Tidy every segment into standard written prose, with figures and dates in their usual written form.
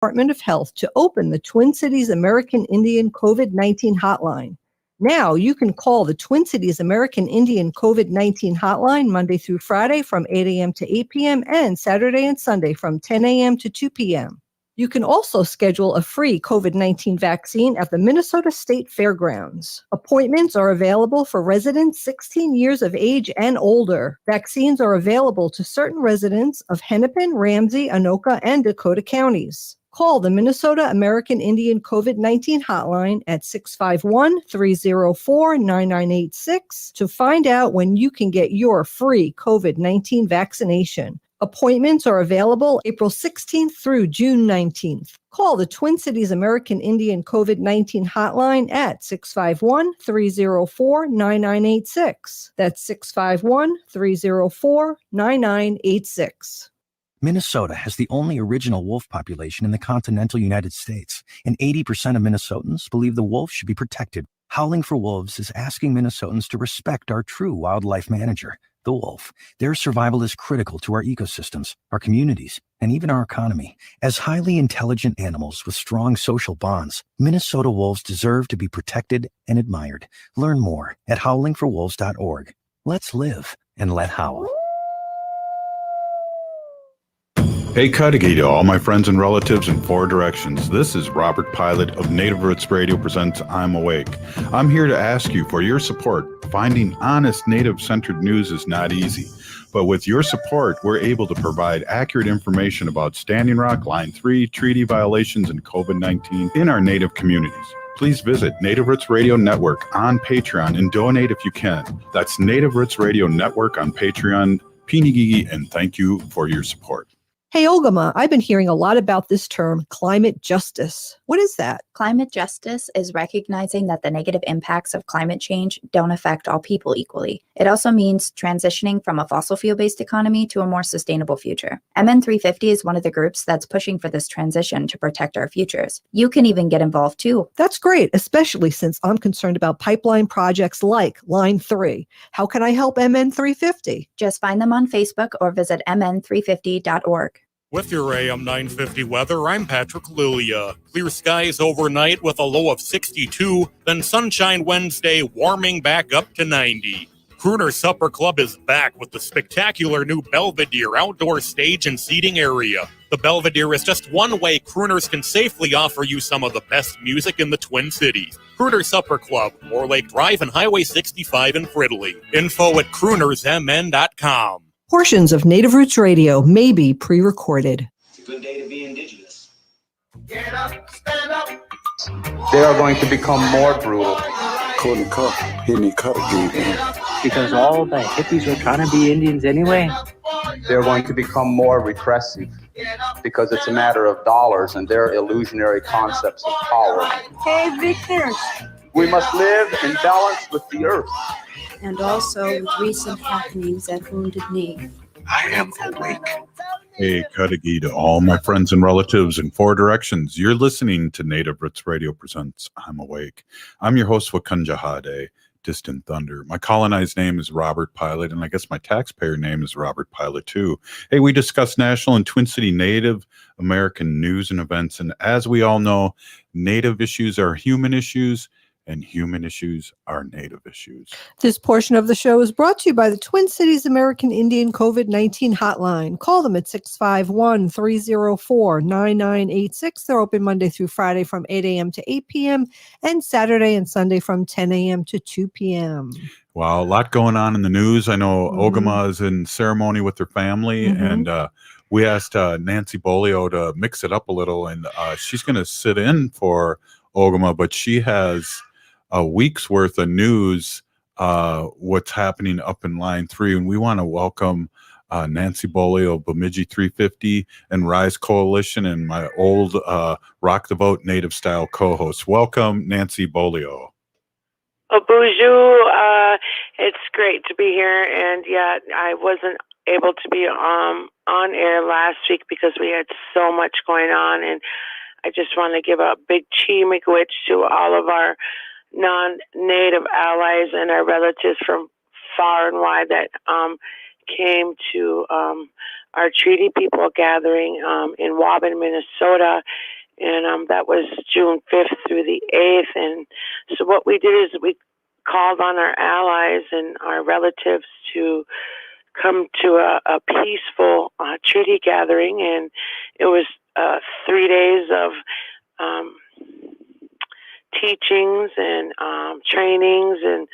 Department of Health to open the Twin Cities American Indian COVID-19 hotline. Now you can call the Twin Cities American Indian COVID-19 hotline Monday through Friday from 8 a.m. to 8 p.m. and Saturday and Sunday from 10 a.m. to 2 p.m. You can also schedule a free COVID-19 vaccine at the Minnesota State Fairgrounds. Appointments are available for residents 16 years of age and older. Vaccines are available to certain residents of Hennepin, Ramsey, Anoka, and Dakota counties. Call the Minnesota American Indian COVID-19 hotline at 651-304-9986 to find out when you can get your free COVID-19 vaccination. Appointments are available April 16th through June 19th. Call the Twin Cities American Indian COVID-19 hotline at 651-304-9986. That's 651-304-9986. Minnesota has the only original wolf population in the continental United States, and 80% of Minnesotans believe the wolf should be protected. Howling for Wolves is asking Minnesotans to respect our true wildlife manager, the wolf. Their survival is critical to our ecosystems, our communities, and even our economy. As highly intelligent animals with strong social bonds, Minnesota wolves deserve to be protected and admired. Learn more at howlingforwolves.org. Let's live and let howl. Hey, Cudahy to all my friends and relatives in four directions. This is Robert Pilot of Native Roots Radio presents I'm Awake. I'm here to ask you for your support. Finding honest Native-centered news is not easy, but with your support, we're able to provide accurate information about Standing Rock, Line 3, treaty violations, and COVID-19 in our Native communities. Please visit Native Roots Radio Network on Patreon and donate if you can. That's Native Roots Radio Network on Patreon. Pinigigi, and thank you for your support. Hey, Ogama, I've been hearing a lot about this term, climate justice. What is that? Climate justice is recognizing that the negative impacts of climate change don't affect all people equally. It also means transitioning from a fossil fuel-based economy to a more sustainable future. MN350 is one of the groups that's pushing for this transition to protect our futures. You can even get involved too. That's great, especially since I'm concerned about pipeline projects like Line 3. How can I help MN350? Just find them on Facebook or visit mn350.org. With your AM 950 weather, I'm Patrick Lilia. Clear skies overnight with a low of 62, then sunshine Wednesday, warming back up to 90. Crooner Supper Club is back with the spectacular new Belvedere outdoor stage and seating area. The Belvedere is just one way crooners can safely offer you some of the best music in the Twin Cities. Crooner Supper Club, Moore Lake Drive and Highway 65 in Fridley. Info at croonersmn.com. Portions of Native Roots Radio may be pre-recorded. It's a good day to be indigenous. Get up, stand up. They are going to become more brutal. Couldn't cut, hitting cut again. Because all the hippies were trying to be Indians anyway. They're going to become more repressive because it's a matter of dollars and their illusionary concepts of power. Hey, Victor. We must live in balance with the earth. And also with recent happenings at Wounded Knee. I am awake. Hey, Cudahy to all my friends and relatives in four directions. You're listening to Native Roots Radio presents I'm Awake. I'm your host, Wakunjahade, Distant Thunder. My colonized name is Robert Pilot, and I guess my taxpayer name is Robert Pilot too. Hey, we discuss national and Twin City Native American news and events, and as we all know, Native issues are human issues, and human issues are Native issues. This portion of the show is brought to you by the Twin Cities American Indian COVID-19 hotline. Call them at 651-304-9986. They're open Monday through Friday from 8 a.m. to 8 p.m. and Saturday and Sunday from 10 a.m. to 2 p.m. Wow, a lot going on in the news. I know Ogama is in ceremony with her family, and we asked Nancy Beaulieu to mix it up a little, and she's going to sit in for Ogama, but she has a week's worth of news, what's happening up in Line 3. And we want to welcome Nancy Beaulieu of Bemidji 350 and Rise Coalition and my old Rock the Vote Native Style co-host. Welcome, Nancy Beaulieu. Oh, bonjour. It's great to be here. And yeah, I wasn't able to be on air last week because we had so much going on. And I just want to give a big chi miigwech to all of our non-Native allies and our relatives from far and wide that came to our treaty people gathering in Waban, Minnesota. And that was June 5th through the 8th. And so what we did is we called on our allies and our relatives to come to a peaceful treaty gathering. And it was 3 days of teachings and trainings and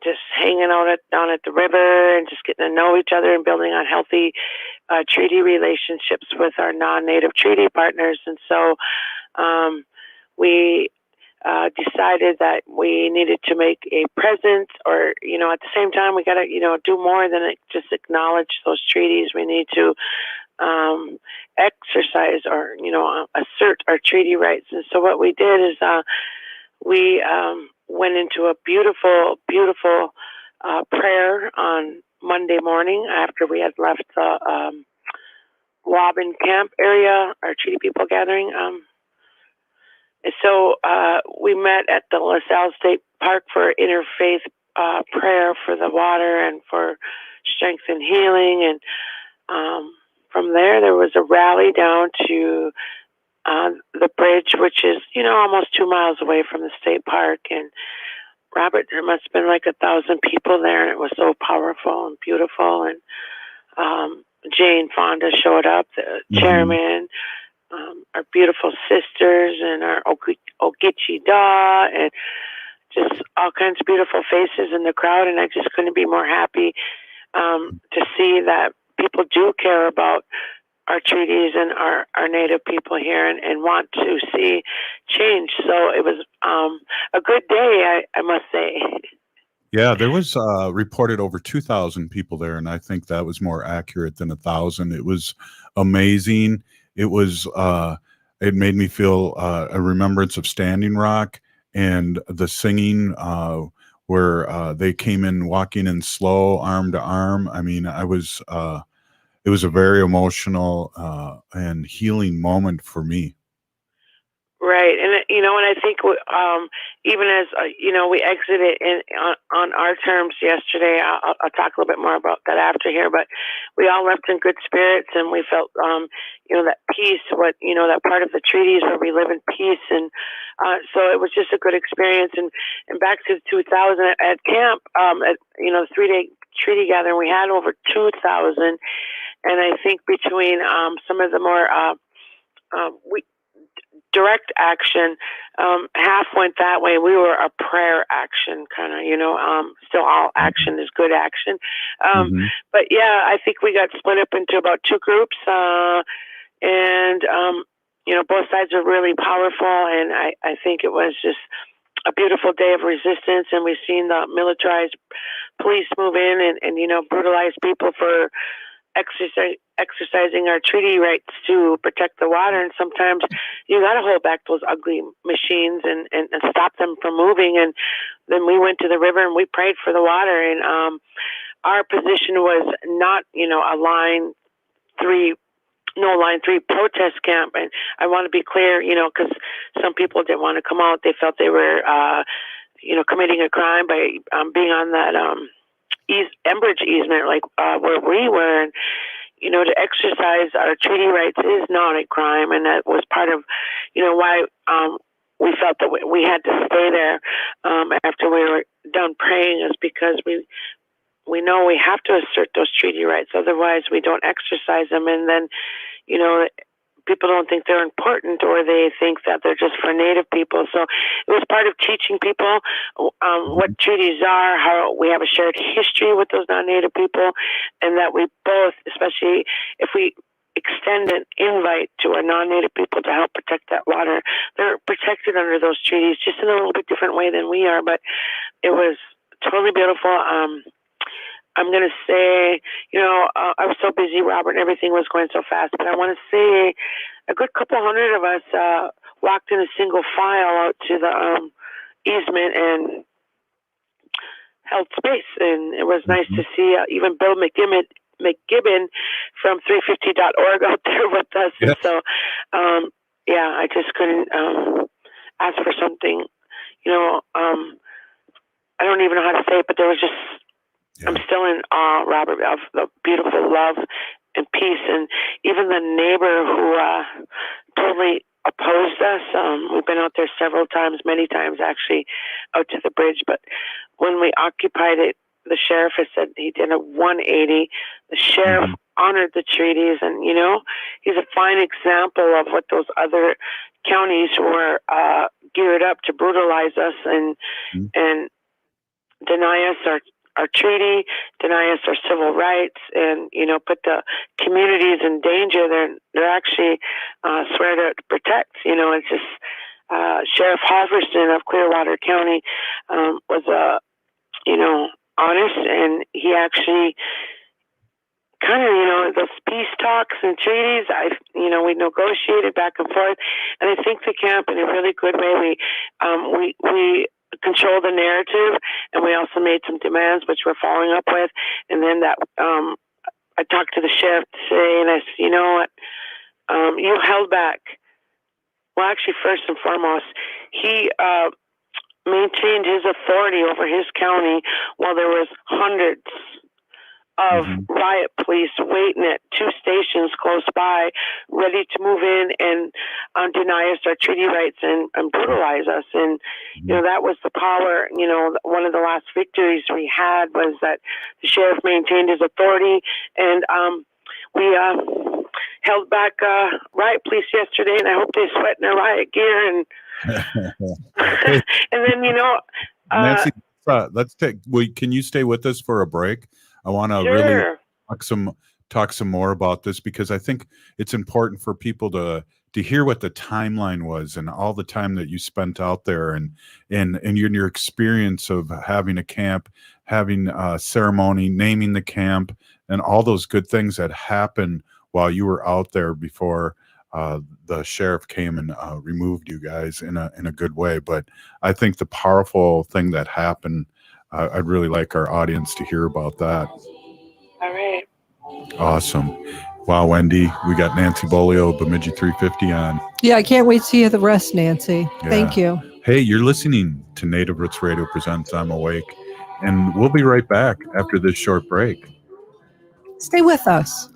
just hanging out down at the river and just getting to know each other and building on healthy treaty relationships with our non-native treaty partners. And so we decided that we needed to make a presence, or, at the same time, we got to, do more than just acknowledge those treaties. We need to exercise or, assert our treaty rights. And so what we did is we went into a beautiful, beautiful prayer on Monday morning after we had left the Waban camp area, our treaty people gathering. And so we met at the LaSalle State Park for interfaith prayer for the water and for strength and healing. And from there was a rally down to the bridge, which is, almost 2 miles away from the state park. And Robert, there must have been like 1,000 people there, and it was so powerful and beautiful. And Jane Fonda showed up, the chairman, our beautiful sisters, and our Ogeechee Da, and just all kinds of beautiful faces in the crowd. And I just couldn't be more happy to see that people do care about our treaties and our native people here and want to see change. So it was a good day, I must say. Yeah, there was reported over 2,000 people there, and I think that was more accurate than 1,000. It was amazing. It was it made me feel a remembrance of Standing Rock and the singing where they came in walking in slow, arm to arm. I mean, it was a very emotional and healing moment for me. Right, and and I think even as we exited on our terms yesterday. I'll talk a little bit more about that after here, but we all left in good spirits, and we felt that peace. That part of the treaties where we live in peace, and so it was just a good experience. And back to 2000 at camp, at the 3-day treaty gathering, we had over 2,000, and I think between some of the more direct action, half went that way. We were a prayer action kind of, still all action is good action. But yeah, I think we got split up into about 2 groups, and both sides are really powerful. And I think it was just a beautiful day of resistance. And we've seen the militarized police move in and brutalize people for exercising our treaty rights to protect the water. And sometimes you got to hold back those ugly machines and stop them from moving. And then we went to the river and we prayed for the water. And our position was not, a line 3 protest camp. And I want to be clear, because some people didn't want to come out. They felt they were, committing a crime by being on that Enbridge easement, like where we were. And, to exercise our treaty rights is not a crime. And that was part of, why we felt that we had to stay there after we were done praying, is because we know we have to assert those treaty rights. Otherwise, we don't exercise them. And then, people don't think they're important, or they think that they're just for Native people. So it was part of teaching people what treaties are, how we have a shared history with those non-Native people, and that we both, especially if we extend an invite to our non-Native people to help protect that water, they're protected under those treaties, just in a little bit different way than we are. But it was totally beautiful. I'm going to say, I was so busy, Robert, and everything was going so fast, but I want to say a good couple hundred of us walked in a single file out to the easement and held space. And it was nice to see even Bill McGibbon from 350.org out there with us. Yeah. And so, I just couldn't ask for something, I don't even know how to say it, but there was just, I'm still in awe, Robert, of the beautiful love peace. And even the neighbor who totally opposed us, we've been out there several times, many times actually, out to the bridge. But when we occupied it, the sheriff has said he did a 180. The sheriff honored the treaties, and he's a fine example of what those other counties were geared up to brutalize us and deny us our treaty, deny us our civil rights, and put the communities in danger. They're actually swear to protect. It's just Sheriff Halverson of Clearwater County was honest, and he actually kind of, those peace talks and treaties, we negotiated back and forth, and I think the camp, in a really good way, we control the narrative, and we also made some demands, which we're following up with, and then that, I talked to the sheriff today, and I said, you know what, you held back. Well, actually, first and foremost, he maintained his authority over his county while there was hundreds of riot police waiting at 2 stations close by, ready to move in and deny us our treaty rights and brutalize us. And, that was the power. One of the last victories we had was that the sheriff maintained his authority, and we held back riot police yesterday, and I hope they sweat in their riot gear. And and then, Nancy, let's can you stay with us for a break? I want to really talk some more about this, because I think it's important for people to hear what the timeline was and all the time that you spent out there, and your experience of having a camp, having a ceremony, naming the camp, and all those good things that happened while you were out there before the sheriff came and removed you guys in a good way. But I think the powerful thing that happened, I'd really like our audience to hear about that. All right. Awesome. Wow, Wendy, we got Nancy Beaulieu, Bemidji 350 on. Yeah, I can't wait to hear the rest, Nancy. Yeah. Thank you. Hey, you're listening to Native Roots Radio presents I'm Awake, and we'll be right back after this short break. Stay with us.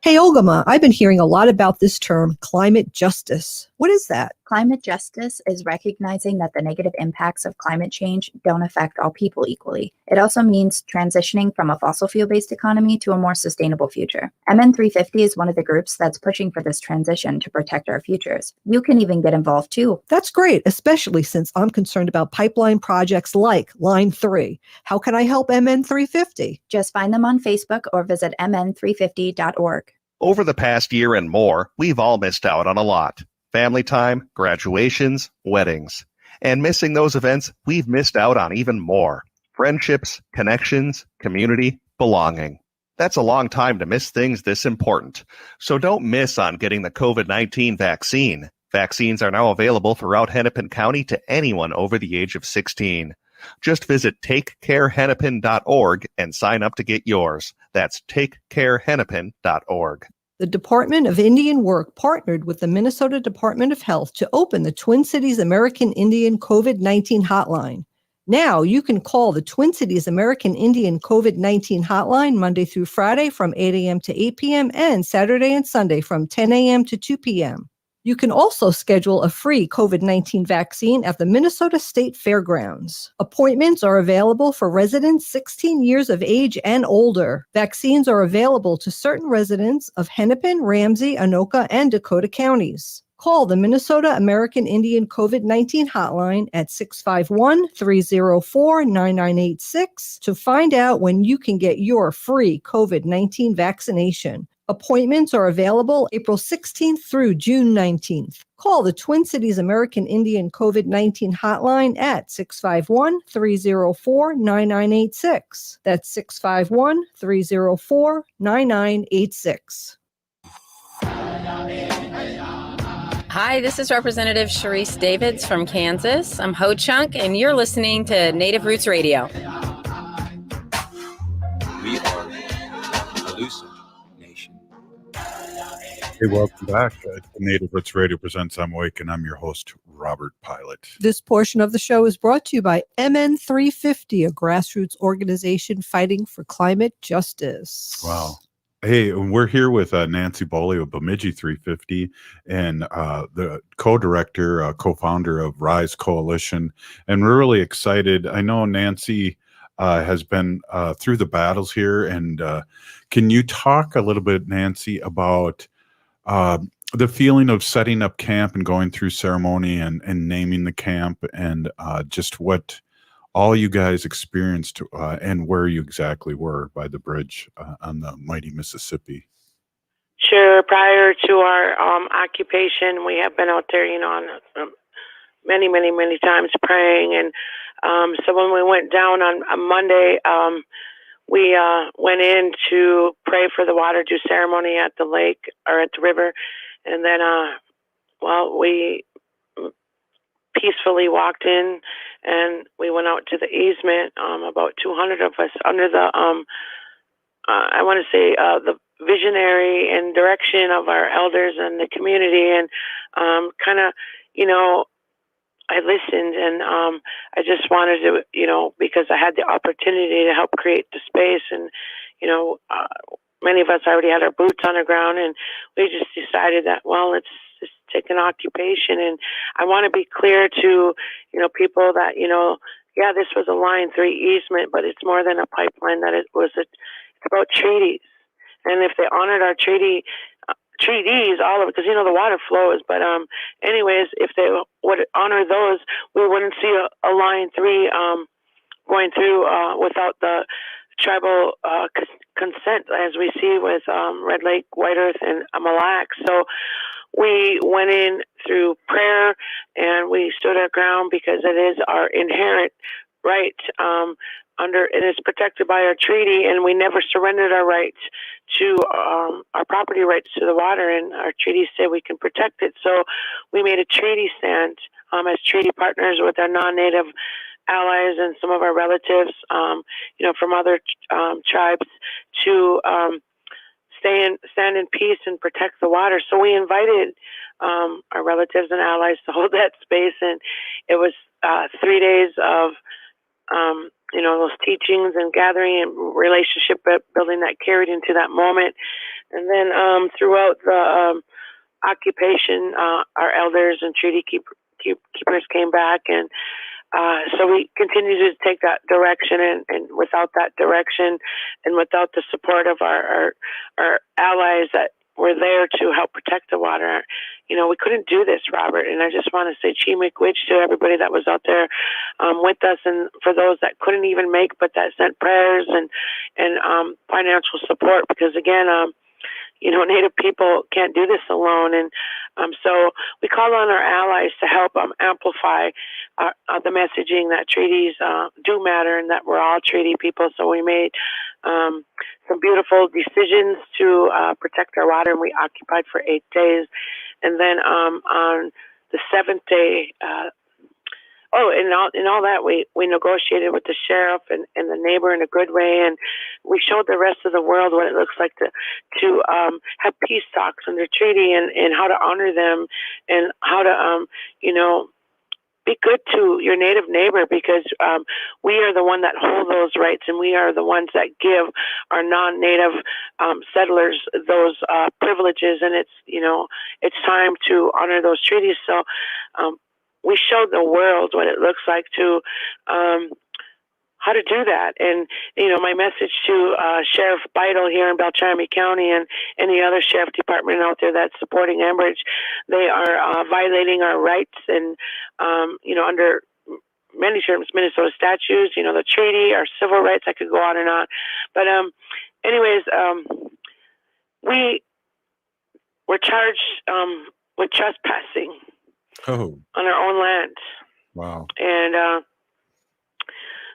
Hey, Ogama, I've been hearing a lot about this term, climate justice. What is that? Climate justice is recognizing that the negative impacts of climate change don't affect all people equally. It also means transitioning from a fossil fuel-based economy to a more sustainable future. MN350 is one of the groups that's pushing for this transition to protect our futures. You can even get involved too. That's great, especially since I'm concerned about pipeline projects like Line 3. How can I help MN350? Just find them on Facebook or visit mn350.org. Over the past year and more, we've all missed out on a lot. Family time, graduations, weddings. And missing those events, we've missed out on even more. Friendships, connections, community, belonging. That's a long time to miss things this important. So don't miss on getting the COVID-19 vaccine. Vaccines are now available throughout Hennepin County to anyone over the age of 16. Just visit takecarehennepin.org and sign up to get yours. That's takecarehennepin.org. The Department of Indian Work partnered with the Minnesota Department of Health to open the Twin Cities American Indian COVID-19 hotline. Now you can call the Twin Cities American Indian COVID-19 hotline Monday through Friday from 8 a.m. to 8 p.m. and Saturday and Sunday from 10 a.m. to 2 p.m. You can also schedule a free COVID-19 vaccine at the Minnesota State Fairgrounds. Appointments are available for residents 16 years of age and older. Vaccines are available to certain residents of Hennepin, Ramsey, Anoka, and Dakota counties. Call the Minnesota American Indian COVID-19 hotline at 651-304-9986 to find out when you can get your free COVID-19 vaccination. Appointments are available April 16th through June 19th. Call the Twin Cities American Indian COVID-19 hotline at 651-304-9986. That's 651-304-9986. Hi, this is Representative Sharice Davids from Kansas. I'm Ho Chunk, and you're listening to Native Roots Radio. We are the Elusive Nation. Hey, welcome back. Native Roots Radio presents I'm Awake, and I'm your host, Robert Pilot. This portion of the show is brought to you by MN 350, a grassroots organization fighting for climate justice. Wow. Hey, we're here with Nancy Beaulieu of Bemidji 350 and the co-director, co-founder of Rise Coalition. And we're really excited. I know Nancy has been through the battles here. And can you talk a little bit, Nancy, about the feeling of setting up camp and going through ceremony and naming the camp and just what all you guys experienced and where you exactly were by the bridge on the mighty Mississippi? Sure. Prior to our occupation, we have been out there, on many, many, many times praying. And so when we went down on Monday, we went in to pray for the water due ceremony at the lake or at the river. And then, we peacefully walked in and we went out to the easement, about 200 of us under the, I want to say, the visionary and direction of our elders and the community. And I listened and I just wanted to, because I had the opportunity to help create the space and, many of us already had our boots on the ground and we just decided that, let's just take an occupation. And I want to be clear to, people that, this was a Line 3 easement, but it's more than a pipeline, that it's about treaties. And if they honored our treaties, all of it, because, the water flows. But anyways, if they would honor those, we wouldn't see a Line 3 going through without the tribal consent, as we see with Red Lake, White Earth, and Mille Lacs. So we went in through prayer and we stood our ground because it is our inherent right it is protected by our treaty, and we never surrendered our rights to our property rights to the water, and our treaties say we can protect it. So we made a treaty stand as treaty partners with our non-native allies and some of our relatives, from other tribes to stand in peace and protect the water. So we invited our relatives and allies to hold that space, and it was 3 days of those teachings and gathering and relationship building that carried into that moment. And then throughout the occupation, our elders and treaty keepers came back, and so we continued to take that direction, and without that direction and without the support of our allies that were there to help protect the water, we couldn't do this, Robert. And I just want to say Chi-Miigwech to everybody that was out there with us, and for those that couldn't even make but that sent prayers and financial support, because again, Native people can't do this alone. And so we call on our allies to help amplify the messaging that treaties do matter and that we're all treaty people. So we made some beautiful decisions to protect our water, and we occupied for 8 days. And then on the 7th day, in all that, we negotiated with the sheriff and the neighbor in a good way, and we showed the rest of the world what it looks like to have peace talks under treaty, and how to honor them, and how to be good to your native neighbor, because we are the one that hold those rights, and we are the ones that give our non-native settlers those privileges, and it's time to honor those treaties. So we showed the world what it looks like to how to do that. And my message to Sheriff Beidel here in Beltrami County and any other sheriff department out there that's supporting Enbridge, they are violating our rights, and under many terms, Minnesota statutes, the treaty, our civil rights. I could go on and on, but anyways, we were charged with trespassing Oh, on our own land. wow. And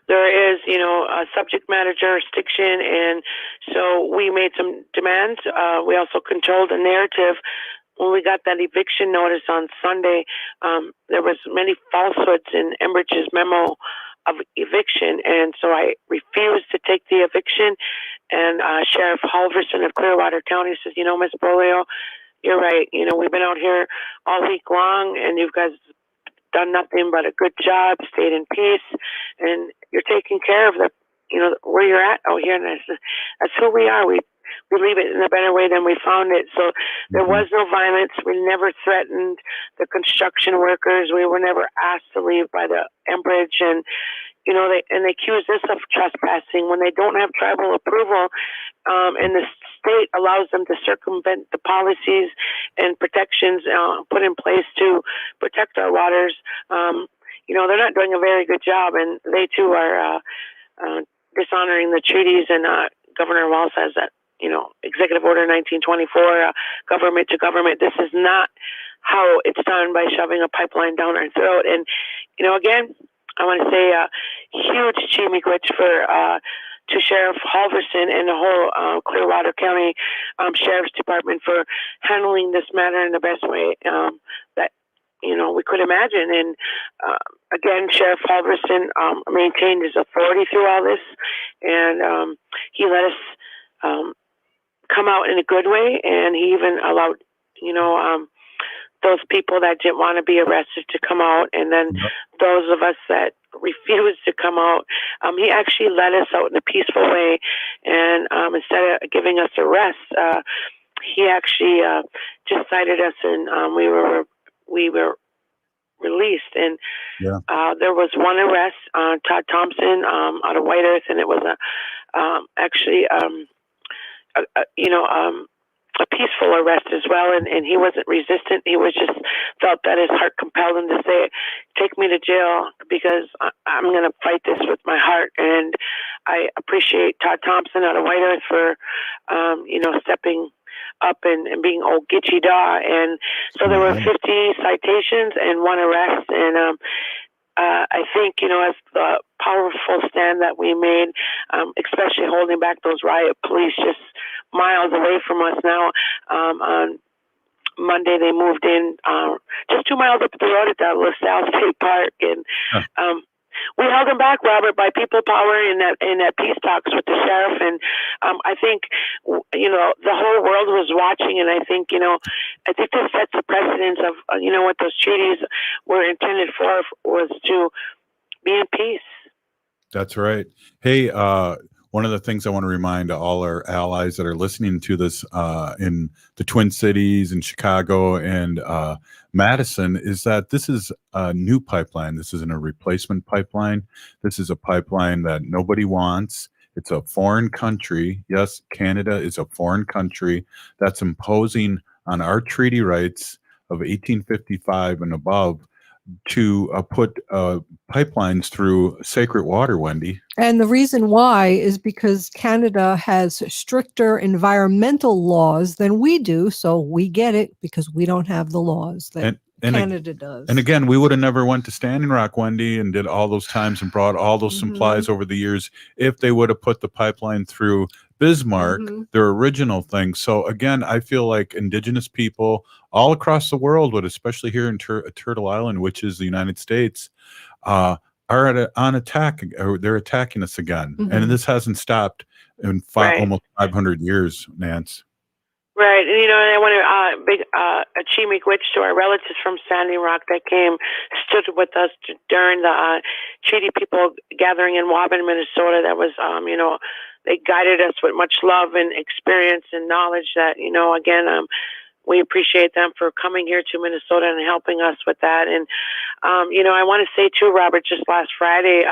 there is, a subject matter jurisdiction, and so we made some demands. We also controlled the narrative. When we got that eviction notice on Sunday, there was many falsehoods in Enbridge's memo of eviction, and so I refused to take the eviction. And Sheriff Halverson of Clearwater County says, Miss Beaulieu, you're right. We've been out here all week long, and you guys done nothing but a good job, stayed in peace, and you're taking care of where you're at out here. And that's who we are. We leave it in a better way than we found it. So there was no violence. We never threatened the construction workers. We were never asked to leave by the Enbridge. And they accuse us of trespassing when they don't have tribal approval, and the state allows them to circumvent the policies and protections put in place to protect our waters. They're not doing a very good job, and they too are dishonoring the treaties. And Governor Wall says that Executive Order 1924, government to government. This is not how it's done, by shoving a pipeline down our throat. And again, I want to say a huge chimiquich to Sheriff Halverson and the whole Clearwater County Sheriff's Department for handling this matter in the best way that we could imagine. And again, Sheriff Halverson maintained his authority through all this, and he let us come out in a good way, and he even allowed those people that didn't want to be arrested to come out, and then those of us that refused to come out, he actually let us out in a peaceful way. And instead of giving us arrests, he actually just cited us, and we were released. And there was one arrest, Todd Thompson out of White Earth, and it was a peaceful arrest as well, and he wasn't resistant. He was just felt that his heart compelled him to say, take me to jail, because I'm going to fight this with my heart. And I appreciate Todd Thompson out of White Earth for stepping up and being old Gitchy Daw. And so there were 50 citations and one arrest. And I think, as the powerful stand that we made, especially holding back those riot police just miles away from us now. On Monday, they moved in just 2 miles up the road at that LaSalle State Park. And we held them back, Robert, by people power in that peace talks with the sheriff. And I think, the whole world was watching. And I think, this sets a precedence of, what those treaties were intended for, was to be in peace. That's right. Hey, one of the things I want to remind all our allies that are listening to this in the Twin Cities and Chicago and Madison is that this is a new pipeline. This isn't a replacement pipeline. This is a pipeline that nobody wants. It's a foreign country. Yes, Canada is a foreign country that's imposing on our treaty rights of 1855 and above to put pipelines through sacred water, Wendy. And the reason why is because Canada has stricter environmental laws than we do. So we get it because we don't have the laws that Canada does. And again, we would have never went to Standing Rock, Wendy, and did all those times and brought all those supplies over the years if they would have put the pipeline through Bismarck, their original thing. So again, I feel like Indigenous people all across the world, but especially here in Turtle Island, which is the United States, are on attack, or they're attacking us again. And this hasn't stopped in almost 500 years, Nance. Right, and I want to a chimiquich to our relatives from Standing Rock that stood with us during the Treaty People gathering in Waban, Minnesota. That was, they guided us with much love and experience and knowledge. That again, we appreciate them for coming here to Minnesota and helping us with that. And I want to say too, Robert, just last Friday,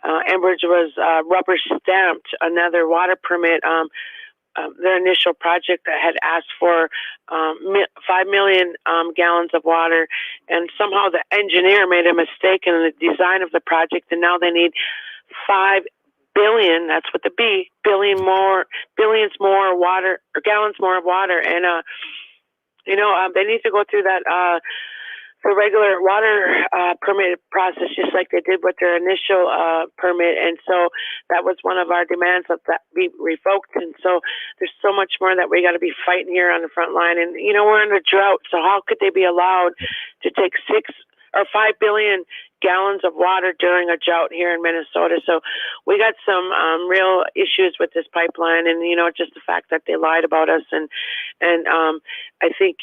Enbridge was rubber stamped another water permit. Their initial project that had asked for 5 million gallons of water, and somehow the engineer made a mistake in the design of the project, and now they need 5 billion, that's with the B, billions more water, or gallons more of water. And, they need to go through that, the regular water permit process, just like they did with their initial permit. And so that was one of our demands that be revoked. And so there's so much more that we got to be fighting here on the front line. And, we're in a drought. So how could they be allowed to take 6 or 5 billion gallons of water during a drought here in Minnesota? So we got some real issues with this pipeline, and just the fact that they lied about us, and I think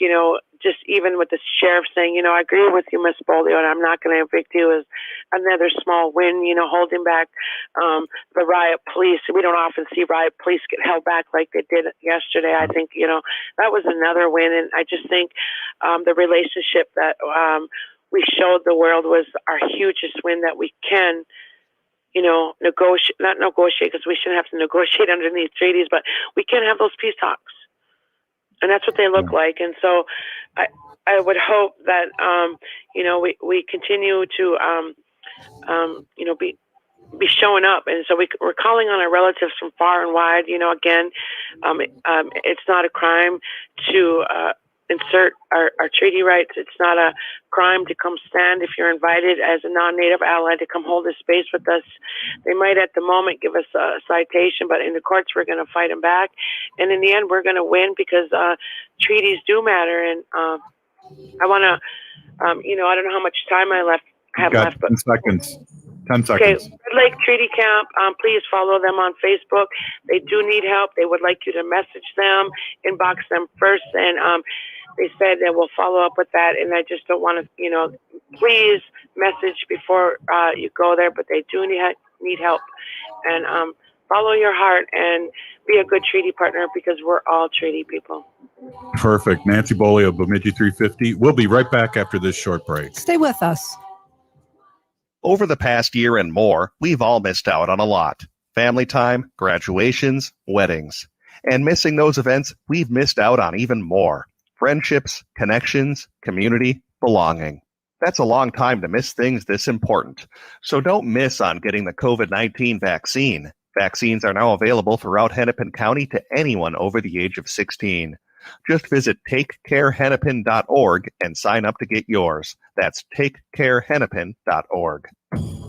just even with the sheriff saying, I agree with you, Miss Beaulieu, and I'm not going to evict you, is another small win. Holding back the riot police. We don't often see riot police get held back like they did yesterday. I think that was another win, and I just think the relationship that we showed the world was our hugest win, that we can, not negotiate, because we shouldn't have to negotiate underneath treaties, but we can have those peace talks. And that's what they look like. And so I would hope that, we continue to, be showing up. And so we're calling on our relatives from far and wide. Again, it's not a crime to, insert our treaty rights. It's not a crime to come stand if you're invited as a non-native ally to come hold a space with us. They might at the moment give us a citation, but in the courts we're going to fight them back. And in the end we're going to win, because treaties do matter. And I want to, I don't know how much time I have left. But 10 seconds. 10 seconds. Okay, Red Lake Treaty Camp, please follow them on Facebook. They do need help. They would like you to message them, inbox them first, and they said they will follow up with that. And I just don't want to, please message before you go there, but they do need help. And follow your heart and be a good treaty partner, because we're all treaty people. Perfect. Nancy Beaulieu, Bemidji 350. We'll be right back after this short break. Stay with us. Over the past year and more, we've all missed out on a lot. Family time, graduations, weddings. And missing those events, we've missed out on even more. Friendships, connections, community, belonging. That's a long time to miss things this important. So don't miss on getting the COVID-19 vaccine. Vaccines are now available throughout Hennepin County to anyone over the age of 16. Just visit takecarehennepin.org and sign up to get yours. That's takecarehennepin.org.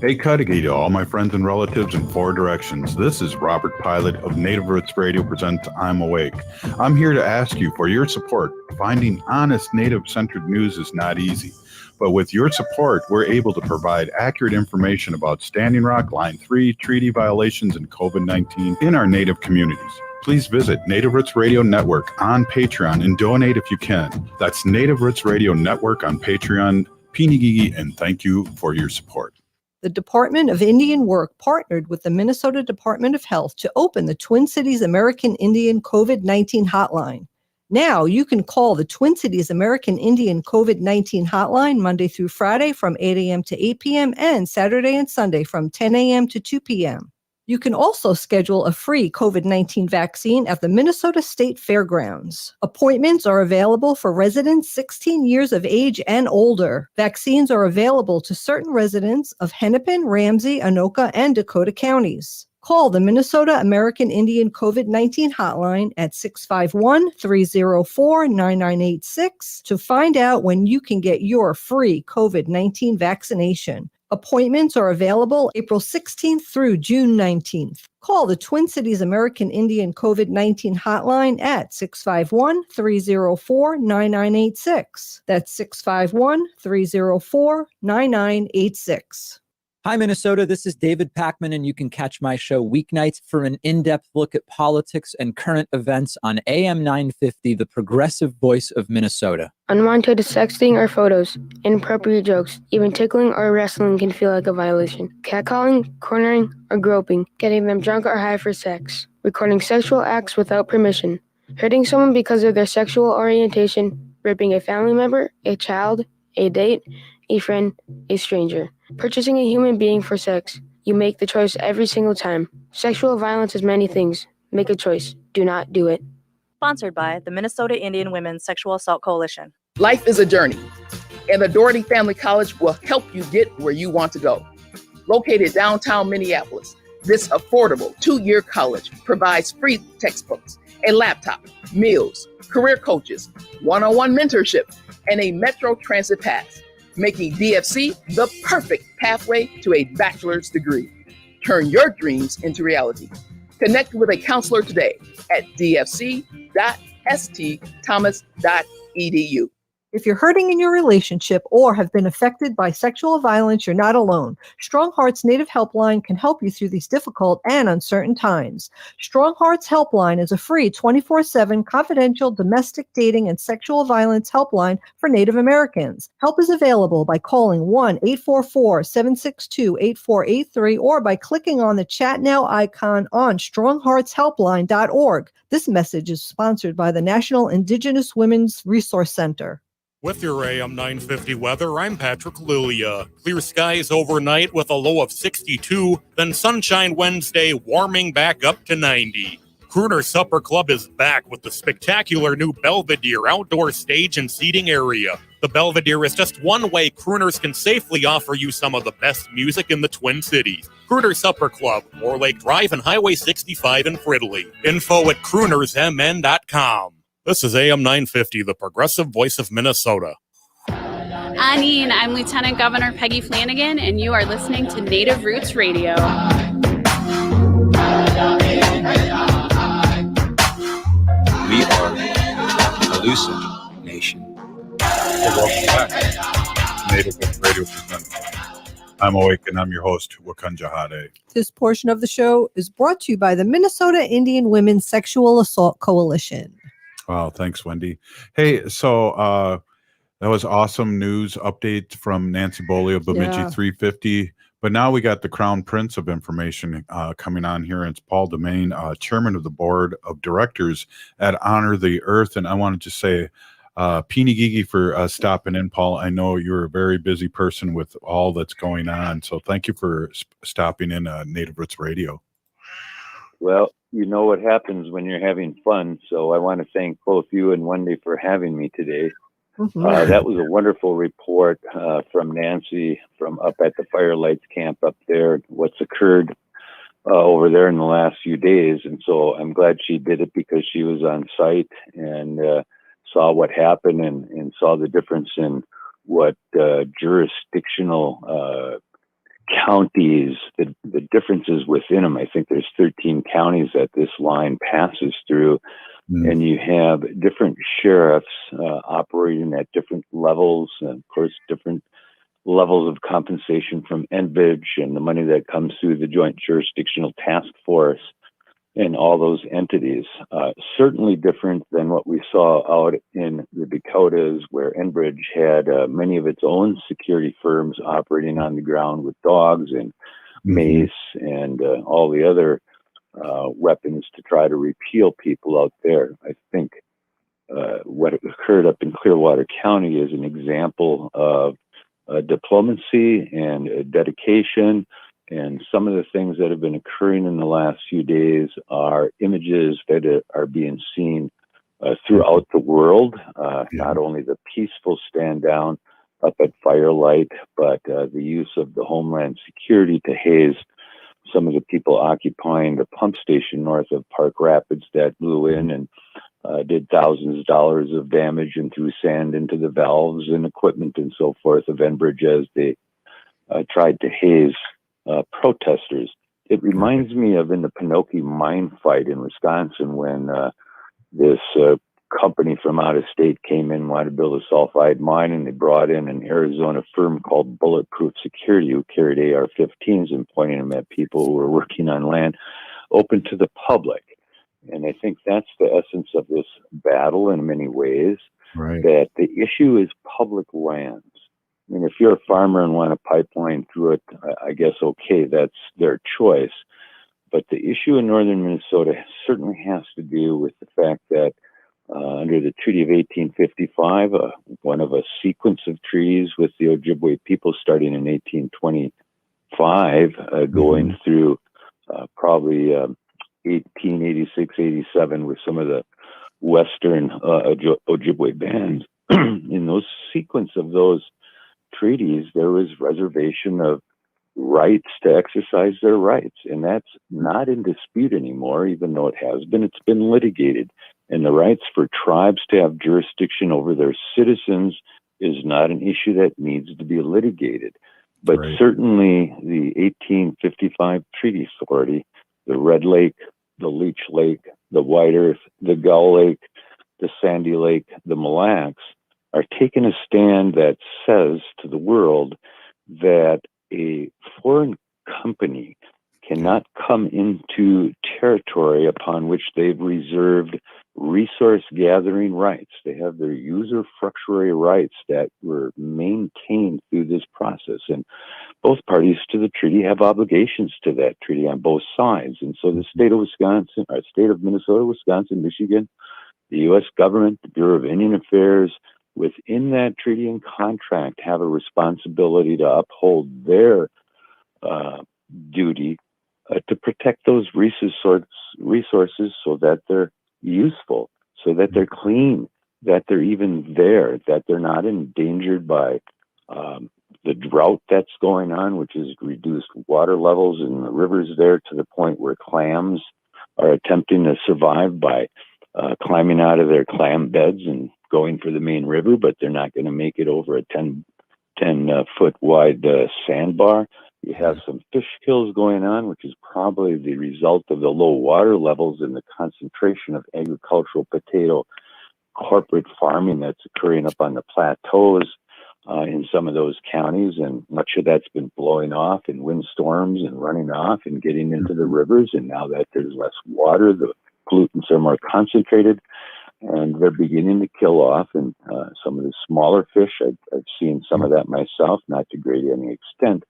Hey, Cudahy to all my friends and relatives in 4 directions. This is Robert Pilot of Native Roots Radio presents I'm Awake. I'm here to ask you for your support. Finding honest Native-centered news is not easy. But with your support, we're able to provide accurate information about Standing Rock, Line 3, treaty violations, and COVID-19 in our Native communities. Please visit Native Roots Radio Network on Patreon and donate if you can. That's Native Roots Radio Network on Patreon. Pinigigi, and thank you for your support. The Department of Indian Work partnered with the Minnesota Department of Health to open the Twin Cities American Indian COVID-19 hotline. Now you can call the Twin Cities American Indian COVID-19 hotline Monday through Friday from 8 a.m. to 8 p.m. and Saturday and Sunday from 10 a.m. to 2 p.m. You can also schedule a free COVID-19 vaccine at the Minnesota State Fairgrounds. Appointments are available for residents 16 years of age and older. Vaccines are available to certain residents of Hennepin, Ramsey, Anoka, and Dakota counties. Call the Minnesota American Indian COVID-19 hotline at 651-304-9986 to find out when you can get your free COVID-19 vaccination. Appointments are available April 16th through June 19th. Call the Twin Cities American Indian COVID-19 hotline at 651-304-9986. That's 651-304-9986. Hi, Minnesota. This is David Packman, and you can catch my show weeknights for an in-depth look at politics and current events on AM 950, the progressive voice of Minnesota. Unwanted sexting or photos, inappropriate jokes, even tickling or wrestling can feel like a violation. Catcalling, cornering, or groping, getting them drunk or high for sex, recording sexual acts without permission, hurting someone because of their sexual orientation, raping a family member, a child, a date, a friend, a stranger. Purchasing a human being for sex. You make the choice every single time. Sexual violence is many things. Make a choice. Do not do it. Sponsored by the Minnesota Indian Women's Sexual Assault Coalition. Life is a journey, and the Doherty Family College will help you get where you want to go. Located downtown Minneapolis, This affordable 2-year college provides free textbooks, a laptop, meals, career coaches, one-on-one mentorship, and a Metro Transit pass, making DFC the perfect pathway to a bachelor's degree. Turn your dreams into reality. Connect with a counselor today at dfc.stthomas.edu. If you're hurting in your relationship or have been affected by sexual violence, you're not alone. Strong Hearts Native Helpline can help you through these difficult and uncertain times. Strong Hearts Helpline is a free 24/7 confidential domestic dating and sexual violence helpline for Native Americans. Help is available by calling 1-844-762-8483 or by clicking on the Chat Now icon on strongheartshelpline.org. This message is sponsored by the National Indigenous Women's Resource Center. With your AM 950 weather, I'm Patrick Lilia. Clear skies overnight with a low of 62, then sunshine Wednesday, warming back up to 90. Crooner Supper Club is back with the spectacular new Belvedere outdoor stage and seating area. The Belvedere is just one way crooners can safely offer you some of the best music in the Twin Cities. Crooner Supper Club, Moore Lake Drive and Highway 65 in Fridley. Info at croonersmn.com. This is AM 950, the progressive voice of Minnesota. Anine, I'm Lieutenant Governor Peggy Flanagan, and you are listening to Native Roots Radio. We are Hallucin Nation. Welcome back. Native Roots Radio presents I'm Awake, and I'm your host, Wakanja Hade. This portion of the show is brought to you by the Minnesota Indian Women's Sexual Assault Coalition. Wow, thanks, Wendy. Hey, so that was awesome news update from Nancy Beaulieu of Bemidji 350. But now we got the Crown Prince of information coming on here, and it's Paul DeMain, chairman of the board of directors at Honor the Earth. And I want to just say, Peeny Gigi for stopping in, Paul. I know you're a very busy person with all that's going on, so thank you for stopping in Native Roots Radio. Well, you know what happens when you're having fun, so I want to thank both you and Wendy for having me today. Mm-hmm. That was a wonderful report from Nancy from up at the Firelights camp up there, what's occurred over there in the last few days. And so I'm glad she did it because she was on site and saw what happened and saw the difference in what jurisdictional counties, the differences within them. I think there's 13 counties that this line passes through. And you have different sheriffs operating at different levels, and of course, different levels of compensation from NVIDG and the money that comes through the Joint Jurisdictional Task Force and all those entities. Certainly different than what we saw out in the Dakotas, where NVIDG had many of its own security firms operating on the ground with dogs and mace and all the other weapons to try to repeal people out there. I think what occurred up in Clearwater County is an example of diplomacy and dedication. And some of the things that have been occurring in the last few days are images that are being seen throughout the world, not only the peaceful stand down up at Firelight, but the use of the Homeland Security to haze some of the people occupying the pump station north of Park Rapids that blew in and did thousands of dollars of damage and threw sand into the valves and equipment and so forth of Enbridge as they tried to haze protesters. It reminds me of in the Pinocchio mine fight in Wisconsin when this company from out of state came in, wanted to build a sulfide mine, and they brought in an Arizona firm called Bulletproof Security who carried AR-15s and pointing them at people who were working on land open to the public. And I think that's the essence of this battle in many ways, that the issue is public lands. I mean, if you're a farmer and want a pipeline through it, I guess, okay, that's their choice. But the issue in northern Minnesota certainly has to do with the fact that under the Treaty of 1855, one of a sequence of treaties with the Ojibwe people starting in 1825, going through probably 1886, 87 with some of the Western Ojibwe bands. In those sequence of those treaties, there was reservation of rights to exercise their rights. And that's not in dispute anymore, even though it has been. It's been litigated. And the rights for tribes to have jurisdiction over their citizens is not an issue that needs to be litigated. But certainly the 1855 Treaty Authority, the Red Lake, the Leech Lake, the White Earth, the Gull Lake, the Sandy Lake, the Mille Lacs, are taking a stand that says to the world that a foreign company cannot come into territory upon which they've reserved resource gathering rights. They have their user fructuary rights that were maintained through this process. And both parties to the treaty have obligations to that treaty on both sides. And so the state of Wisconsin, or state of Minnesota, Wisconsin, Michigan, the U.S. government, the Bureau of Indian Affairs, within that treaty and contract, have a responsibility to uphold their duty to protect those resources so that they're useful, so that they're clean, that they're even there, that they're not endangered by the drought that's going on, which has reduced water levels in the rivers there to the point where clams are attempting to survive by climbing out of their clam beds and going for the main river, but they're not going to make it over a 10 foot wide sandbar. You have some fish kills going on, which is probably the result of the low water levels and the concentration of agricultural potato corporate farming that's occurring up on the plateaus in some of those counties. And much of that's been blowing off in windstorms and running off and getting into the rivers. And now that there's less water, the pollutants are more concentrated and they're beginning to kill off. And some of the smaller fish, I've seen some of that myself, not to great any extent.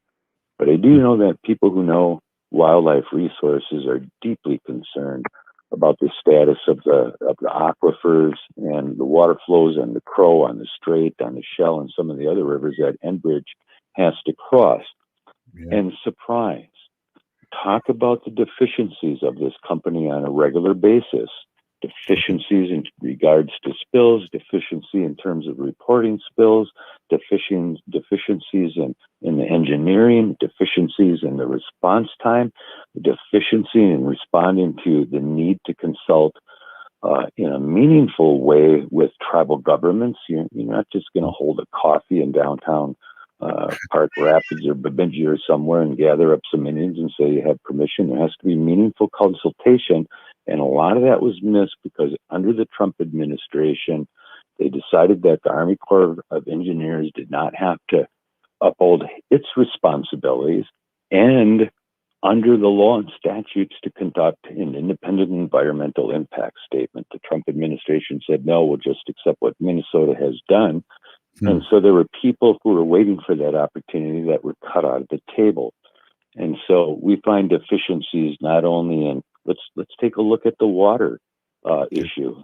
But I do know that people who know wildlife resources are deeply concerned about the status of the aquifers and the water flows on the Crow, on the Strait, on the Shell, and some of the other rivers that Enbridge has to cross. Yeah. And surprise, talk about the deficiencies of this company on a regular basis. Deficiencies in regards to spills, deficiency in terms of reporting spills, deficiencies in the engineering, deficiencies in the response time, deficiency in responding to the need to consult in a meaningful way with tribal governments. You're not just going to hold a coffee in downtown Park Rapids or Bemidji or somewhere and gather up some Indians and say you have permission. There has to be meaningful consultation. And a lot of that was missed because under the Trump administration, they decided that the Army Corps of Engineers did not have to uphold its responsibilities and under the law and statutes to conduct an independent environmental impact statement. The Trump administration said, no, we'll just accept what Minnesota has done. And so there were people who were waiting for that opportunity that were cut out of the table. And so we find deficiencies not only in, let's take a look at the water issue.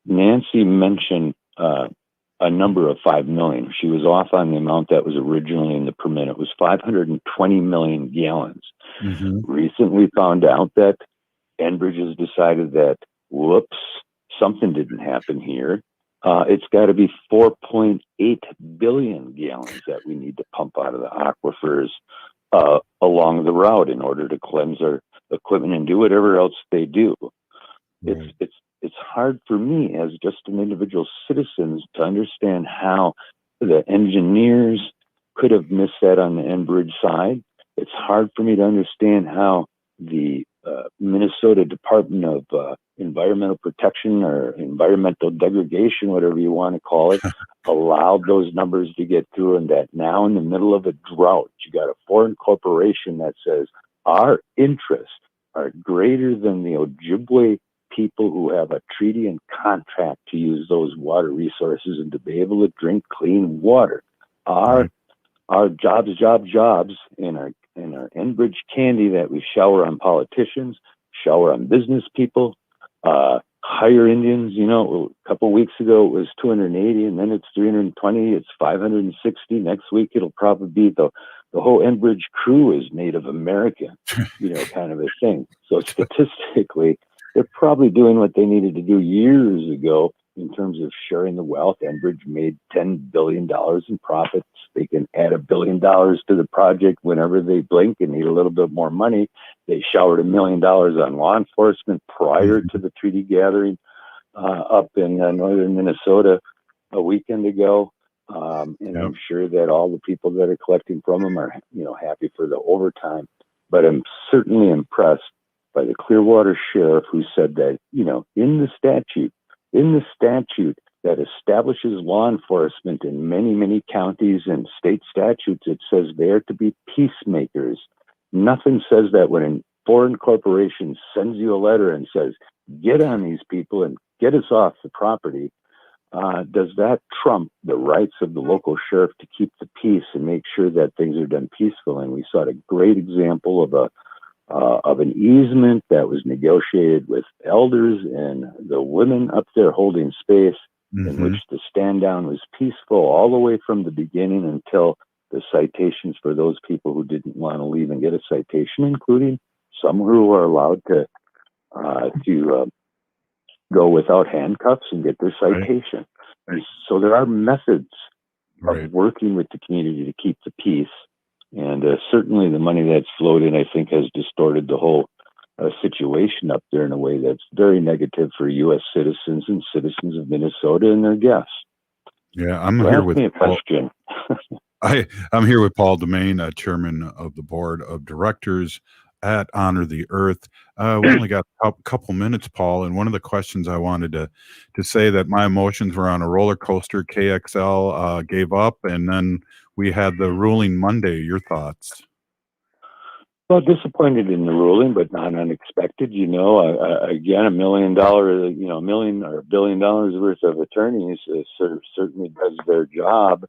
Nancy mentioned a number of 5 million. She was off on the amount that was originally in the permit. It was 520 million gallons. Mm-hmm. Recently found out that Enbridge has decided that, whoops, something didn't happen here. It's got to be 4.8 billion gallons that we need to pump out of the aquifers along the route in order to cleanse our equipment and do whatever else they do. Right. It's hard for me as just an individual citizen to understand how the engineers could have missed that on the Enbridge side. It's hard for me to understand how the Minnesota Department of Environmental Protection or Environmental Degradation, whatever you want to call it, allowed those numbers to get through, and that now in the middle of a drought, you got a foreign corporation that says our interests are greater than the Ojibwe people who have a treaty and contract to use those water resources and to be able to drink clean water. Our jobs in our Enbridge candy that we shower on politicians, shower on business people, hire Indians. You know, a couple of weeks ago it was 280, and then it's 320. It's 560. Next week it'll probably be the whole Enbridge crew is Native American, kind of a thing. So statistically, they're probably doing what they needed to do years ago in terms of sharing the wealth. Enbridge made $10 billion in profits. They can add $1 billion to the project whenever they blink and need a little bit more money. They showered $1 million on law enforcement prior to the treaty gathering up in northern Minnesota a weekend ago. And I'm sure that all the people that are collecting from them are, happy for the overtime. But I'm certainly impressed by the Clearwater sheriff who said that, in the statute that establishes law enforcement in many, many counties and state statutes, it says they are to be peacemakers. Nothing says that when a foreign corporation sends you a letter and says, get on these people and get us off the property. Does that trump the rights of the local sheriff to keep the peace and make sure that things are done peacefully? And we saw a great example of an easement that was negotiated with elders and the women up there holding space, in which the stand down was peaceful all the way from the beginning until the citations for those people who didn't want to leave and get a citation, including some who are allowed to go without handcuffs and get their citation. Right. So there are methods of working with the community to keep the peace. And certainly the money that's flowed in, I think, has distorted the whole situation up there in a way that's very negative for U.S. citizens and citizens of Minnesota and their guests. Yeah, I'm here with a question. I'm here with Paul DeMain, chairman of the board of directors at Honor the Earth. We only got a couple minutes, Paul, and one of the questions I wanted to say that my emotions were on a roller coaster. KXL gave up, and then we had the ruling Monday. Your thoughts? Well, disappointed in the ruling, but not unexpected. Again, $1 million, $1 million or $1 billion worth of attorneys certainly does their job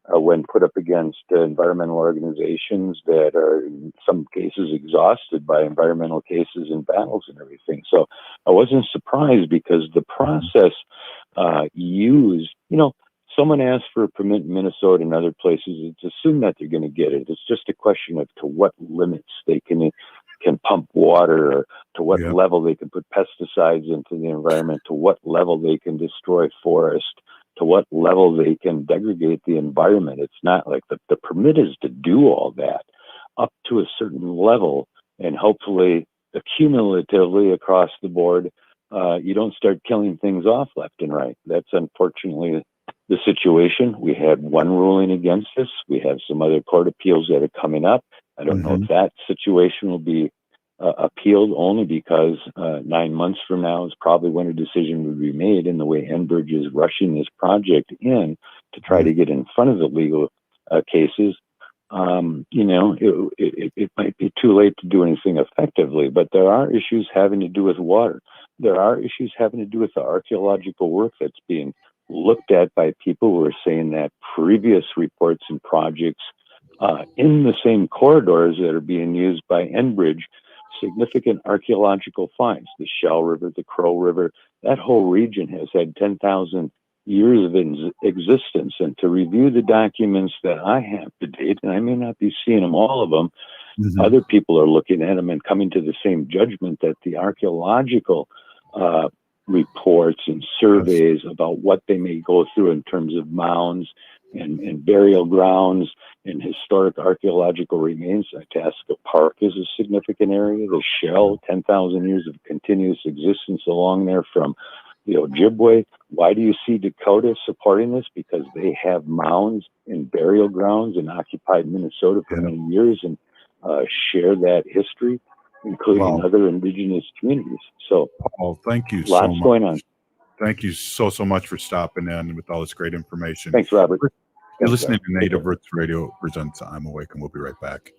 when put up against environmental organizations that are in some cases exhausted by environmental cases and battles and everything. So I wasn't surprised because the process used, someone asks for a permit in Minnesota and other places, it's assumed that they're going to get it. It's just a question of to what limits they can pump water, or to what level they can put pesticides into the environment, to what level they can destroy forest, to what level they can degrade the environment. It's not like the permit is to do all that up to a certain level, and hopefully accumulatively across the board, you don't start killing things off left and right. That's unfortunately the situation. We had one ruling against us. We have some other court appeals that are coming up. I don't know if that situation will be appealed, only because 9 months from now is probably when a decision would be made. And the way Enbridge is rushing this project in to try to get in front of the legal cases, it might be too late to do anything effectively. But there are issues having to do with water. There are issues having to do with the archaeological work that's being looked at by people who are saying that previous reports and projects in the same corridors that are being used by Enbridge, significant archaeological finds, the Shell River, the Crow River, that whole region has had 10,000 years of existence. And to review the documents that I have to date, and I may not be seeing them, all of them, other people are looking at them and coming to the same judgment that the archaeological reports and surveys about what they may go through in terms of mounds and burial grounds and historic archaeological remains. Itasca Park is a significant area. The Shell, 10,000 years of continuous existence along there from the Ojibwe. Why do you see Dakota supporting this? Because they have mounds and burial grounds and occupied Minnesota for many years and share that history, including other indigenous communities. So, Paul, thank you lots so much. going on. Thank you so much for stopping in with all this great information. Thanks, Robert. You're listening to Native Roots Radio presents I'm Awake, and we'll be right back.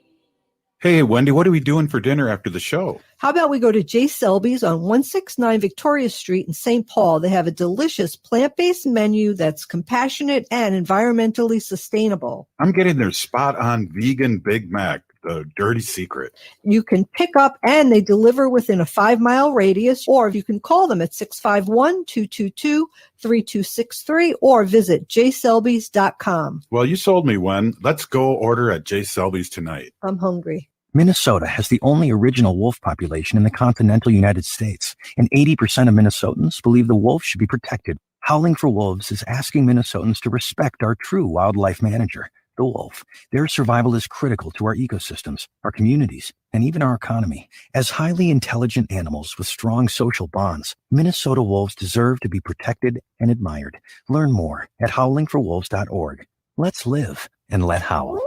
Hey, Wendy, what are we doing for dinner after the show? How about we go to J. Selby's on 169 Victoria Street in St. Paul? They have a delicious plant-based menu that's compassionate and environmentally sustainable. I'm getting their spot-on vegan Big Mac, the dirty secret. You can pick up and they deliver within a 5-mile radius, or you can call them at 651-222-3263 or visit jselbys.com. Well, you sold me, Wen. Let's go order at J. Selby's tonight. I'm hungry. Minnesota has the only original wolf population in the continental United States, and 80% of Minnesotans believe the wolf should be protected. Howling for Wolves is asking Minnesotans to respect our true wildlife manager, the wolf. Their survival is critical to our ecosystems, our communities, and even our economy. As highly intelligent animals with strong social bonds, Minnesota wolves deserve to be protected and admired. Learn more at howlingforwolves.org. Let's live and let howl.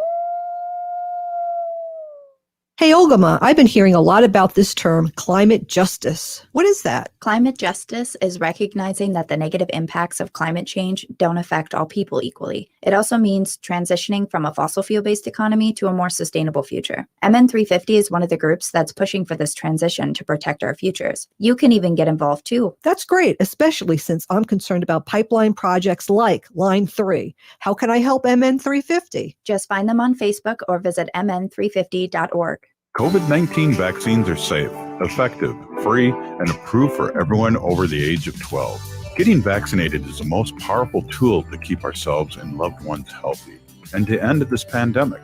Hey, Olgama, I've been hearing a lot about this term, climate justice. What is that? Climate justice is recognizing that the negative impacts of climate change don't affect all people equally. It also means transitioning from a fossil fuel-based economy to a more sustainable future. MN 350 is one of the groups that's pushing for this transition to protect our futures. You can even get involved too. That's great, especially since I'm concerned about pipeline projects like Line 3. How can I help MN 350? Just find them on Facebook or visit mn350.org. COVID-19 vaccines are safe, effective, free, and approved for everyone over the age of 12. Getting vaccinated is the most powerful tool to keep ourselves and loved ones healthy and to end this pandemic.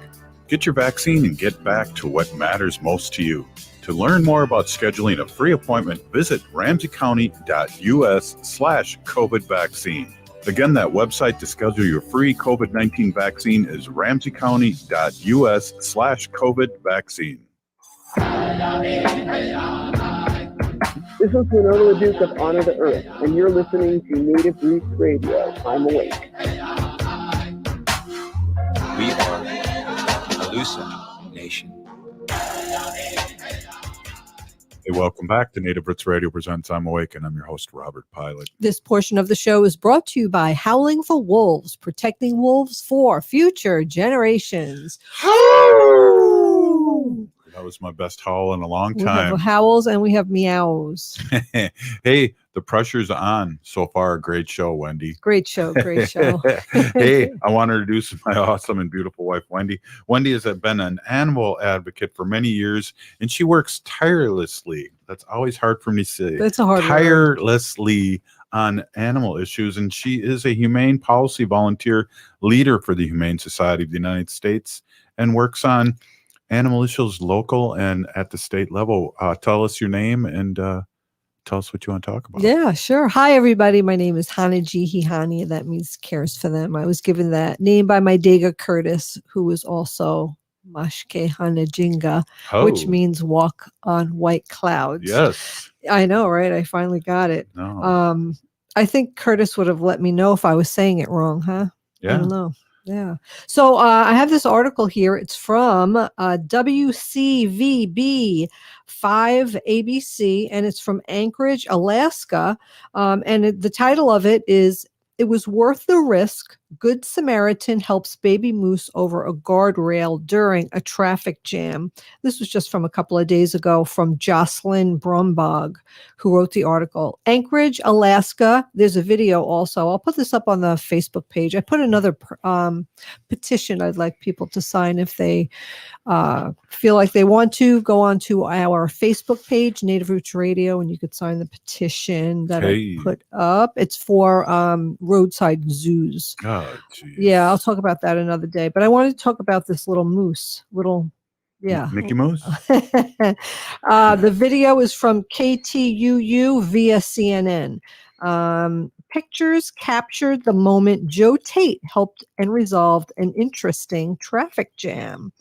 Get your vaccine and get back to what matters most to you. To learn more about scheduling a free appointment, visit ramseycounty.us/COVID vaccine. Again, that website to schedule your free COVID-19 vaccine is ramseycounty.us/COVID vaccine. This is Winona LaDuke of Honor the Earth, and you're listening to Native Roots Radio. I'm awake. We are Alusa Nation. Hey, welcome back to Native Roots Radio Presents I'm Awake, and I'm your host, Robert Pilot. This portion of the show is brought to you by Howling for Wolves, protecting wolves for future generations. That was my best howl in a long We time. have howls and we have meows. Hey, the pressure's on so far. Great show, Wendy. Great show, great show. Hey, I want to introduce my awesome and beautiful wife, Wendy. Wendy has been an animal advocate for many years, and she works tirelessly. That's always hard for me to say. That's a hard word. Tirelessly on animal issues, and she is a humane policy volunteer leader for the Humane Society of the United States and works on animal issues local and at the state level. Tell us your name and tell us what you want to talk about. Yeah, sure. Hi, everybody. My name is Hana Jihihani. That means cares for them. I was given that name by my Dega Curtis, who was also Mashke Hana Jinga, which means walk on white clouds. Yes. I know, right? I finally got it. No. I think Curtis would have let me know if I was saying it wrong, huh? Yeah. I don't know. Yeah. So I have this article here. It's from WCVB 5 ABC, and it's from Anchorage, Alaska. The title of it is, "It Was Worth the Risk. Good Samaritan Helps Baby Moose Over a Guardrail During a Traffic Jam." This was just from a couple of days ago from Jocelyn Brumbog, who wrote the article. Anchorage, Alaska. There's a video also. I'll put this up on the Facebook page. I put another petition I'd like people to sign if they feel like they want to. Go on to our Facebook page, Native Roots Radio, and you could sign the petition that I put up. It's for roadside zoos. Oh, geez. Yeah, I'll talk about that another day. But I wanted to talk about this little moose. Mickey Mouse? The video is from KTUU via CNN. Pictures captured the moment Joe Tate helped and resolved an interesting traffic jam.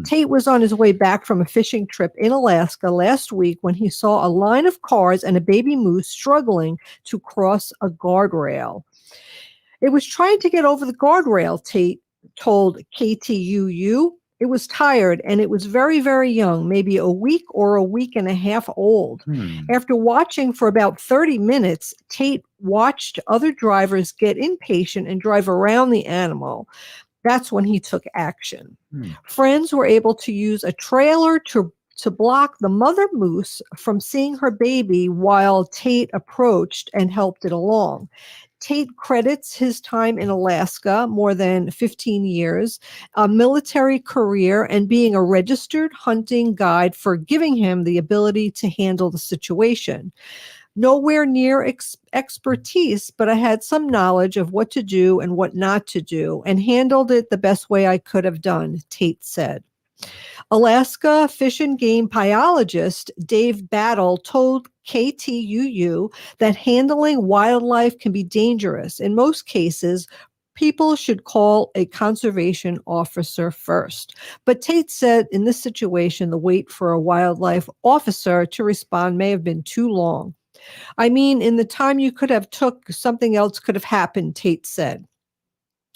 Tate was on his way back from a fishing trip in Alaska last week when he saw a line of cars and a baby moose struggling to cross a guardrail. It was trying to get over the guardrail, Tate told KTUU. It was tired, and it was very, very young, maybe a week or a week and a half old. After watching for about 30 minutes, Tate watched other drivers get impatient and drive around the animal. That's when he took action. Friends were able to use a trailer to block the mother moose from seeing her baby while Tate approached and helped it along. Tate credits his time in Alaska, more than 15 years, a military career, and being a registered hunting guide for giving him the ability to handle the situation. Nowhere near expertise, but I had some knowledge of what to do and what not to do, and handled it the best way I could have done, Tate said. Alaska Fish and Game biologist Dave Battle told KTUU that handling wildlife can be dangerous. In most cases, people should call a conservation officer first. But Tate said in this situation, the wait for a wildlife officer to respond may have been too long. I mean, in the time you could have took, something else could have happened, Tate said.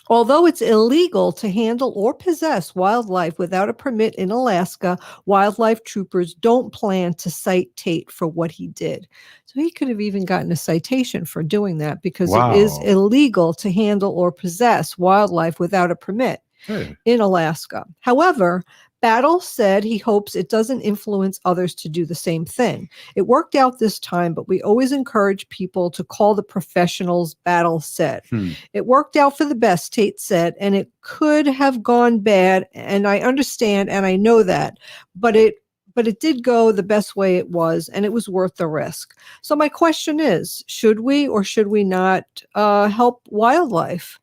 Although it's illegal to handle or possess wildlife without a permit in Alaska, wildlife troopers don't plan to cite Tate for what he did. So he could have even gotten a citation for doing that because it is illegal to handle or possess wildlife without a permit in Alaska. However, Battle said he hopes it doesn't influence others to do the same thing. It worked out this time, but we always encourage people to call the professionals, Battle said. It worked out for the best, Tate said, and it could have gone bad, and I understand and I know that, but it did go the best way it was, and it was worth the risk. So my question is, should we or should we not help wildlife?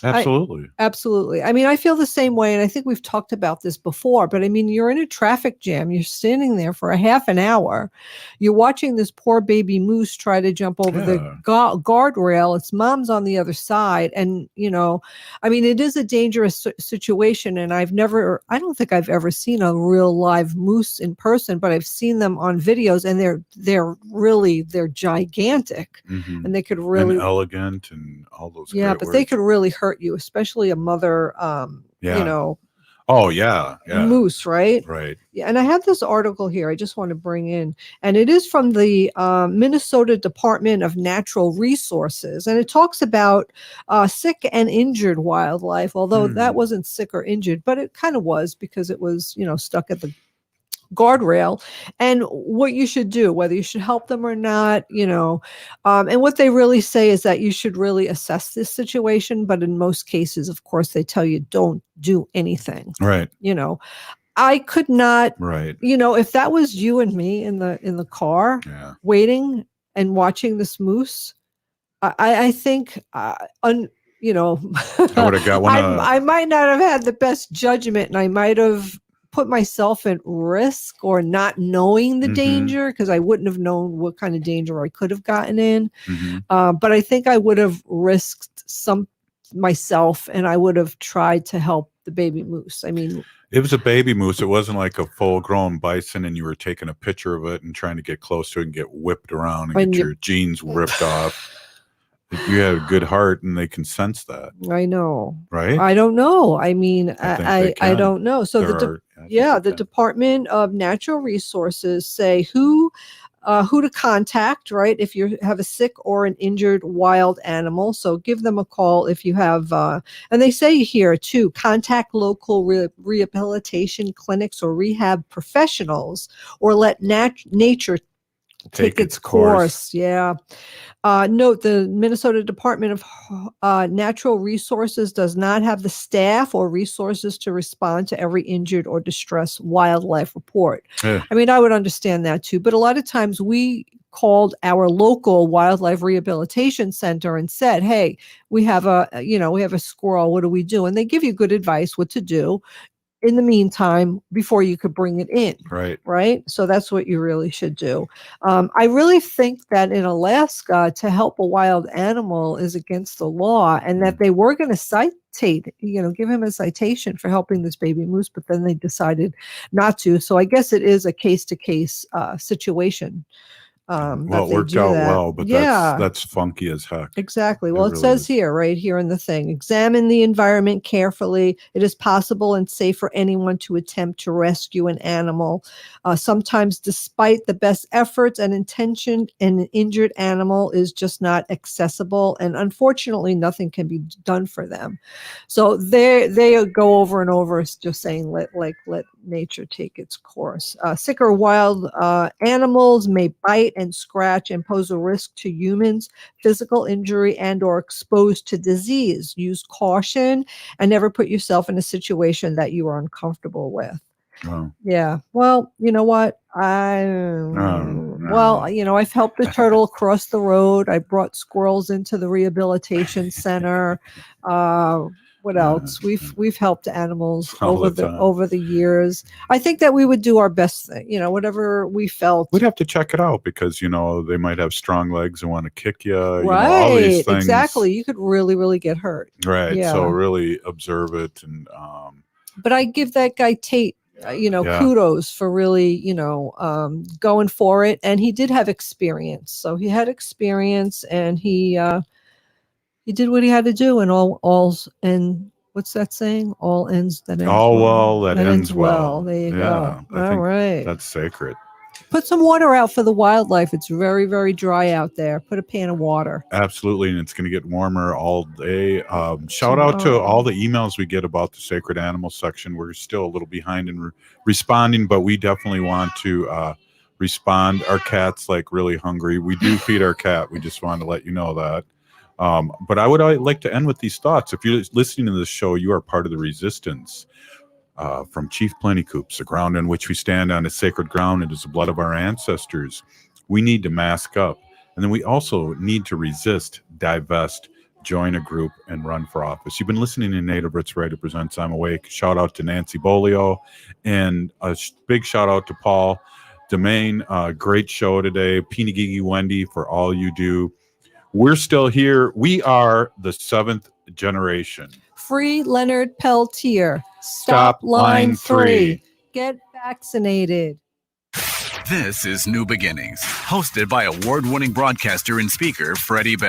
Absolutely. Absolutely. I mean, I feel the same way. And I think we've talked about this before, but I mean, you're in a traffic jam. You're standing there for a half an hour. You're watching this poor baby moose try to jump over the guardrail. Its mom's on the other side. And, you know, I mean, it is a dangerous situation. And I don't think I've ever seen a real live moose in person, but I've seen them on videos and they're gigantic and they could really. And elegant and all those. Yeah, but they could really hurt you, especially a mother, you know. Oh, yeah. Moose, right? Right. Yeah, and I have this article here I just want to bring in, and it is from the Minnesota Department of Natural Resources, and it talks about sick and injured wildlife, although that wasn't sick or injured, but it kind of was because it was, you know, stuck at the guardrail, and what you should do, whether you should help them or not, you know, and what they really say is that you should really assess this situation, but in most cases, of course, they tell you don't do anything. Right. You know, I could not, right. You know, if that was you and me in the car waiting and watching this moose, I think, you know, I would have got one. I might not have had the best judgment, and I might have put myself at risk or not knowing the danger, because I wouldn't have known what kind of danger I could have gotten in. But I think I would have risked myself, and I would have tried to help the baby moose. I mean, it was a baby moose. It wasn't like a full-grown bison, and you were taking a picture of it and trying to get close to it and get whipped around and get your jeans ripped off. If you have a good heart, and they can sense that. I know. Right? I don't know. I mean, I don't know. So the Department of Natural Resources say who to contact, right? If you have a sick or an injured wild animal. So give them a call if you have, and they say here too, contact local rehabilitation clinics or rehab professionals, or let nature take its course. Yeah. Note, the Minnesota Department of Natural Resources does not have the staff or resources to respond to every injured or distressed wildlife report. I mean, I would understand that too, but a lot of times we called our local wildlife rehabilitation center and said, hey, we have a squirrel. What do we do? And they give you good advice what to do in the meantime before you could bring it in. Right. So that's what you really should do. I really think that in Alaska, to help a wild animal is against the law, and that they were going to citate, you know, give him a citation for helping this baby moose, but then they decided not to. So I guess it is a case-to-case situation. Well, it worked out well, but that's funky as heck. Exactly. Well, it says here, right here in the thing, examine the environment carefully. It is possible and safe for anyone to attempt to rescue an animal. Sometimes, despite the best efforts and intention, an injured animal is just not accessible, and unfortunately, nothing can be done for them. So they go over and over, just saying, let nature take its course. Sick or wild animals may bite and scratch and pose a risk to humans, physical injury and or exposed to disease. Use caution and never put yourself in a situation that you are uncomfortable with. Oh. Yeah. Well, you know what? Well, you know, I've helped the turtle cross the road. I brought squirrels into the rehabilitation center. What What else? We've helped animals All over the time. over the years. I think that we would do our best thing, whatever we felt. We'd have to check it out because, they might have strong legs and want to kick you. Right, All these things. exactly. You could really, really get hurt. Right. Yeah. So really observe it. And But I give that guy Tate, kudos for really, going for it. And he did have experience. So he had experience, and he did what he had to do. And and what's that saying? All ends that ends all well. well that ends well. There you Yeah, go. I think right. that's sacred. Put some water out for the wildlife. It's very, very dry out there. Put a pan of water. Absolutely, and it's going to get warmer all day. Shout out to all the emails we get about the sacred animal section. We're still a little behind in responding, but we definitely want to respond. Our cat's really hungry. We do feed our cat. We just wanted to let you know that. But I would like to end with these thoughts. If you're listening to this show, you are part of the resistance. From Chief Plentycoops, the ground on which we stand on is sacred ground. It is the blood of our ancestors. We need to mask up. And then we also need to resist, divest, join a group, and run for office. You've been listening to Native Roots Radio Presents I'm Awake. Shout out to Nancy Beaulieu. And a big shout out to Paul DeMain. Great show today. Pinagigi Wendy for all you do. We're still here. We are the 7th generation. Free Leonard Peltier. Stop line 3. Get vaccinated. This is New Beginnings, hosted by award-winning broadcaster and speaker Freddie Bell.